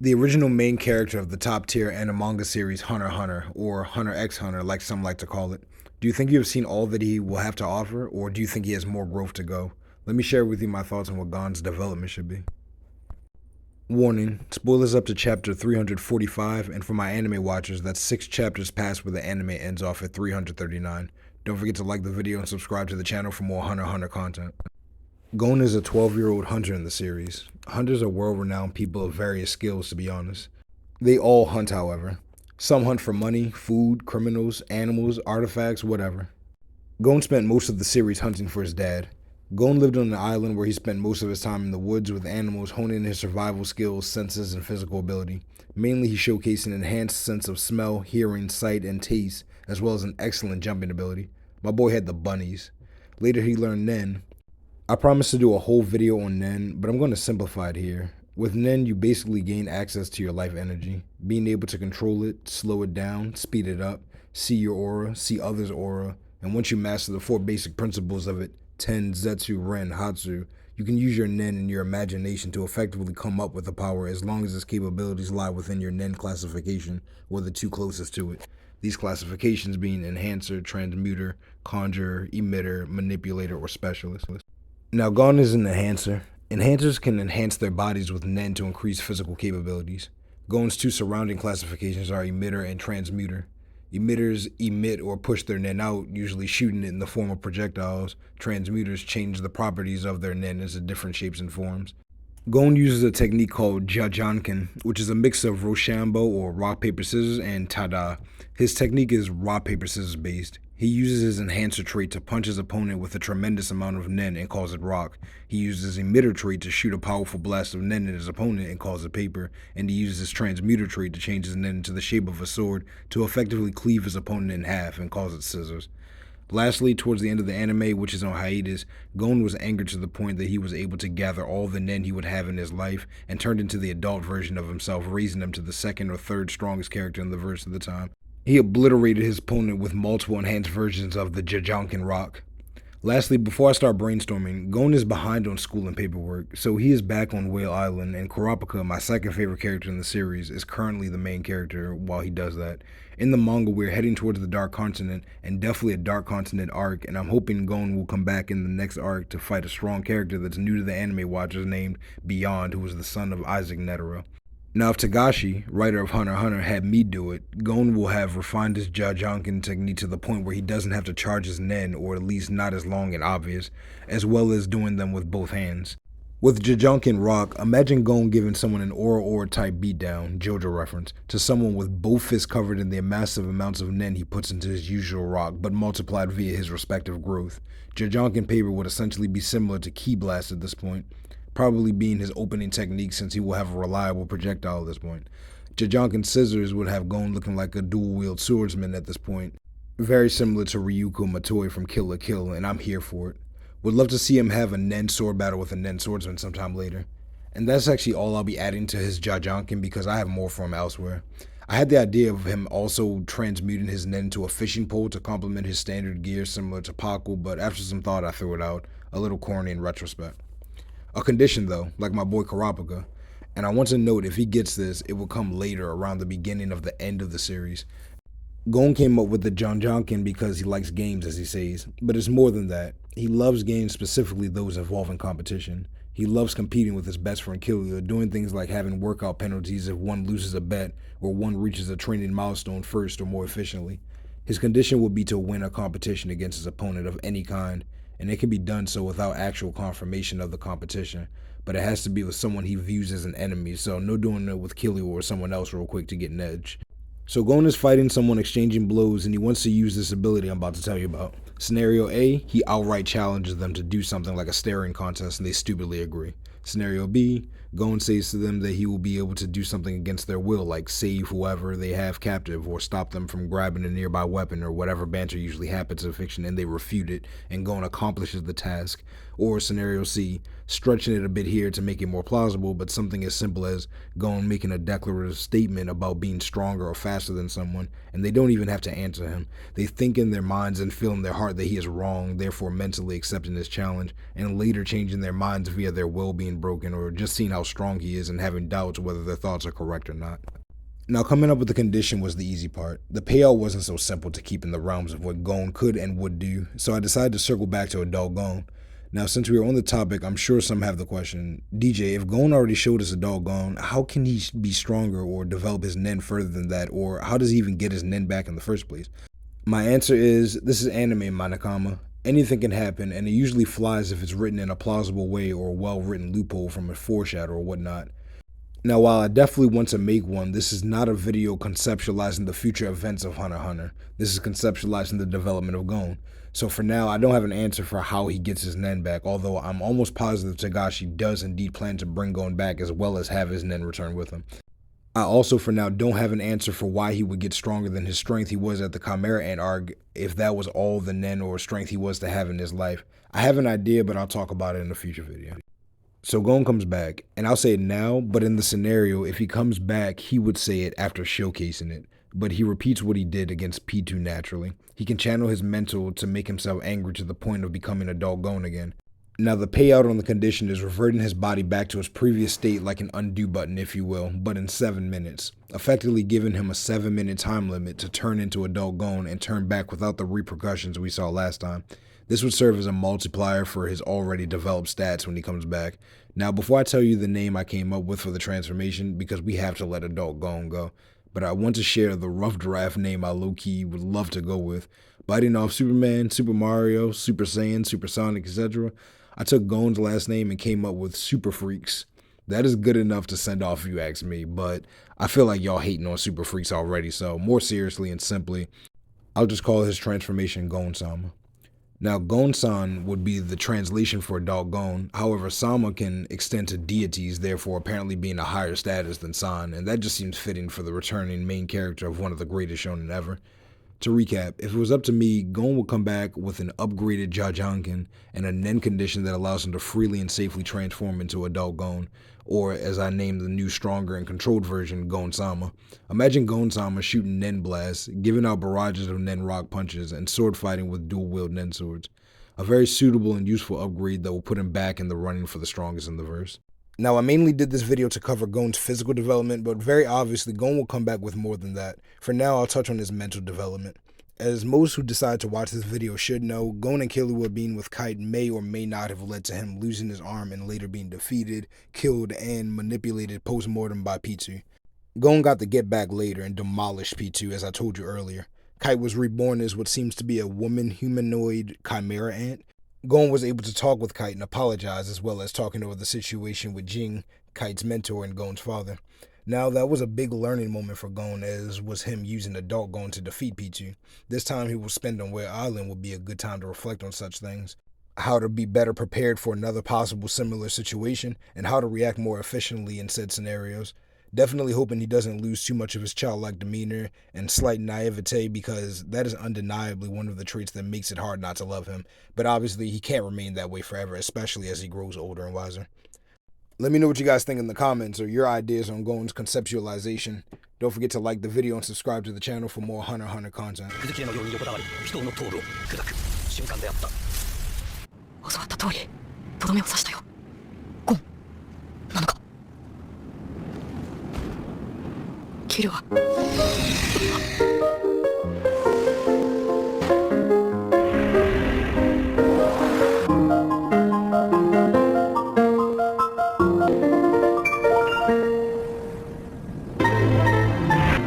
The original main character of the top tier anime manga series Hunter x Hunter, or Hunter x Hunter like some like to call it. Do you think you have seen all that he will have to offer, or do you think he has more growth to go? Let me share with you my thoughts on what Gon's development should be. Warning, spoilers up to chapter 345, and for my anime watchers, that's 6 chapters past where the anime ends off at 339. Don't forget to like the video and subscribe to the channel for more Hunter x Hunter content. Gon is a 12-year-old hunter in the series. Hunters are world-renowned people of various skills, to be honest. They all hunt, however. Some hunt for money, food, criminals, animals, artifacts, whatever. Gon spent most of the series hunting for his dad. Gon lived on an island where he spent most of his time in the woods with animals, honing his survival skills, senses, and physical ability. Mainly, he showcased an enhanced sense of smell, hearing, sight, and taste, as well as an excellent jumping ability. My boy had the bunnies. Later, he learned Nen. I promised to do a whole video on Nen, but I'm going to simplify it here. With Nen, you basically gain access to your life energy, being able to control it, slow it down, speed it up, see your aura, see others' aura, and once you master the 4 basic principles of it, Ten, Zetsu, Ren, Hatsu, you can use your Nen and your imagination to effectively come up with a power as long as its capabilities lie within your Nen classification, or the 2 closest to it. These classifications being Enhancer, Transmuter, Conjurer, Emitter, Manipulator, or Specialist. Now, Gon is an enhancer. Enhancers can enhance their bodies with Nen to increase physical capabilities. Gon's 2 surrounding classifications are Emitter and Transmuter. Emitters emit or push their Nen out, usually shooting it in the form of projectiles. Transmuters change the properties of their Nen into different shapes and forms. Gon uses a technique called Jajanken, which is a mix of Rochambeau or rock, paper, scissors and Tada. His technique is rock, paper, scissors based. He uses his enhancer trait to punch his opponent with a tremendous amount of Nen and calls it rock. He uses his emitter trait to shoot a powerful blast of Nen at his opponent and calls it paper. And he uses his transmuter trait to change his Nen into the shape of a sword to effectively cleave his opponent in half and calls it scissors. Lastly, towards the end of the anime, which is on hiatus, Gon was angered to the point that he was able to gather all the Nen he would have in his life and turned into the adult version of himself, raising him to the 2nd or 3rd strongest character in the verse at the time. He obliterated his opponent with multiple enhanced versions of the Jajanken Rock. Lastly, before I start brainstorming, Gon is behind on school and paperwork, so he is back on Whale Island, and Kurapika, my 2nd favorite character in the series, is currently the main character while he does that. In the manga, we're heading towards the Dark Continent, and definitely a Dark Continent arc, and I'm hoping Gon will come back in the next arc to fight a strong character that's new to the anime watchers named Beyond, who is the son of Isaac Netero. Now, if Tagashi, writer of Hunter x Hunter, had me do it, Gon will have refined his Jajanken technique to the point where he doesn't have to charge his Nen, or at least not as long and obvious, as well as doing them with both hands. With Jajanken Rock, imagine Gon giving someone an Aura type beatdown, JoJo reference, to someone with both fists covered in the massive amounts of Nen he puts into his usual rock, but multiplied via his respective growth. Jajanken Paper would essentially be similar to Ki Blast at this point, probably being his opening technique since he will have a reliable projectile at this point. Jajanken Scissors would have Gon looking like a dual-wield swordsman at this point, very similar to Ryuko Matoi from Kill la Kill, and I'm here for it. Would love to see him have a Nen sword battle with a Nen swordsman sometime later. And that's actually all I'll be adding to his Jajanken because I have more for him elsewhere. I had the idea of him also transmuting his Nen to a fishing pole to complement his standard gear similar to Paku, but after some thought I threw it out, a little corny in retrospect. A condition though, like my boy Kurapika, and I want to note if he gets this, it will come later around the beginning of the end of the series. Gon came up with the Jajanken because he likes games, as he says, but it's more than that. He loves games, specifically those involving competition. He loves competing with his best friend Killua, doing things like having workout penalties if one loses a bet or one reaches a training milestone first or more efficiently. His condition would be to win a competition against his opponent of any kind, and it can be done so without actual confirmation of the competition, but it has to be with someone he views as an enemy, so no doing it with Killua or someone else real quick to get an edge. So Gon is fighting someone exchanging blows, and he wants to use this ability I'm about to tell you about. Scenario A, he outright challenges them to do something like a staring contest, and they stupidly agree. Scenario B, Gon says to them that he will be able to do something against their will, like save whoever they have captive or stop them from grabbing a nearby weapon or whatever banter usually happens in fiction, and they refute it, and Gon accomplishes the task. Or scenario C, stretching it a bit here to make it more plausible, but something as simple as Gon making a declarative statement about being stronger or faster than someone, and they don't even have to answer him. They think in their minds and feel in their heart that he is wrong, therefore mentally accepting this challenge, and later changing their minds via their will being broken or just seeing how how strong he is and having doubts whether their thoughts are correct or not. Now, coming up with the condition was the easy part. The payout wasn't so simple to keep in the realms of what Gon could and would do, so I decided to circle back to adult Gon. Now, since we are on the topic, I'm sure some have the question, DJ, if Gon already showed us adult Gon, how can he be stronger or develop his nen further than that, or how does he even get his nen back in the first place? My answer is, this is anime, Manakama. Anything can happen, and it usually flies if it's written in a plausible way or a well-written loophole from a foreshadow or whatnot. Now, while I definitely want to make one, this is not a video conceptualizing the future events of Hunter x Hunter. This is conceptualizing the development of Gon. So for now, I don't have an answer for how he gets his nen back, although I'm almost positive Togashi does indeed plan to bring Gon back as well as have his nen return with him. I also for now don't have an answer for why he would get stronger than his strength he was at the Chimera Ant arc, if that was all the nen or strength he was to have in his life. I have an idea, but I'll talk about it in a future video. So Gon comes back, and I'll say it now, but in the scenario, if he comes back, he would say it after showcasing it. But he repeats what he did against P2 naturally. He can channel his mental to make himself angry to the point of becoming adult Gon again. Now the payout on the condition is reverting his body back to his previous state like an undo button, if you will, but in 7 minutes, effectively giving him a 7-minute time limit to turn into adult Gon and turn back without the repercussions we saw last time. This would serve as a multiplier for his already developed stats when he comes back. Now, before I tell you the name I came up with for the transformation, because we have to let adult Gon go, but I want to share the rough draft name I low-key would love to go with. Biting off Superman, Super Mario, Super Saiyan, Super Sonic, etc., I took Gon's last name and came up with Super Freaks. That is good enough to send off if you ask me, but I feel like y'all hating on Super Freaks already, so more seriously and simply, I'll just call his transformation Gon-sama. Now, Gon-san would be the translation for adult Gon. However, Sama can extend to deities, therefore apparently being a higher status than San, and that just seems fitting for the returning main character of one of the greatest shonen ever. To recap, if it was up to me, Gon would come back with an upgraded Jajanken and a nen condition that allows him to freely and safely transform into adult Gon, or as I named the new, stronger, and controlled version, Gon-sama. Imagine Gon-sama shooting nen blasts, giving out barrages of nen rock punches, and sword fighting with dual-wield nen swords. A very suitable and useful upgrade that will put him back in the running for the strongest in the verse. Now, I mainly did this video to cover Gon's physical development, but very obviously, Gon will come back with more than that. For now, I'll touch on his mental development. As most who decide to watch this video should know, Gon and Killua being with Kite may or may not have led to him losing his arm and later being defeated, killed, and manipulated post-mortem by P2. Gon got the get back later and demolished P2, as I told you earlier. Kite was reborn as what seems to be a woman humanoid chimera ant. Gon was able to talk with Kite and apologize, as well as talking over the situation with Jing, Kite's mentor and Gon's father. Now, that was a big learning moment for Gon, as was him using adult Gon to defeat P2. This time he will spend on Ware Island would be a good time to reflect on such things. How to be better prepared for another possible similar situation, and how to react more efficiently in said scenarios. Definitely hoping he doesn't lose too much of his childlike demeanor and slight naivete, because that is undeniably one of the traits that makes it hard not to love him. But obviously he can't remain that way forever, especially as he grows older and wiser. Let me know what you guys think in the comments or your ideas on Gon's conceptualization. Don't forget to like the video and subscribe to the channel for more Hunter x Hunter content. 教わった通りとどめを刺したよ。ゴンなのか。キルは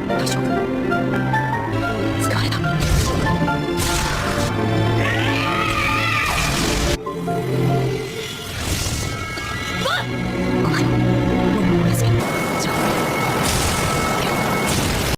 大丈夫。使われた。お前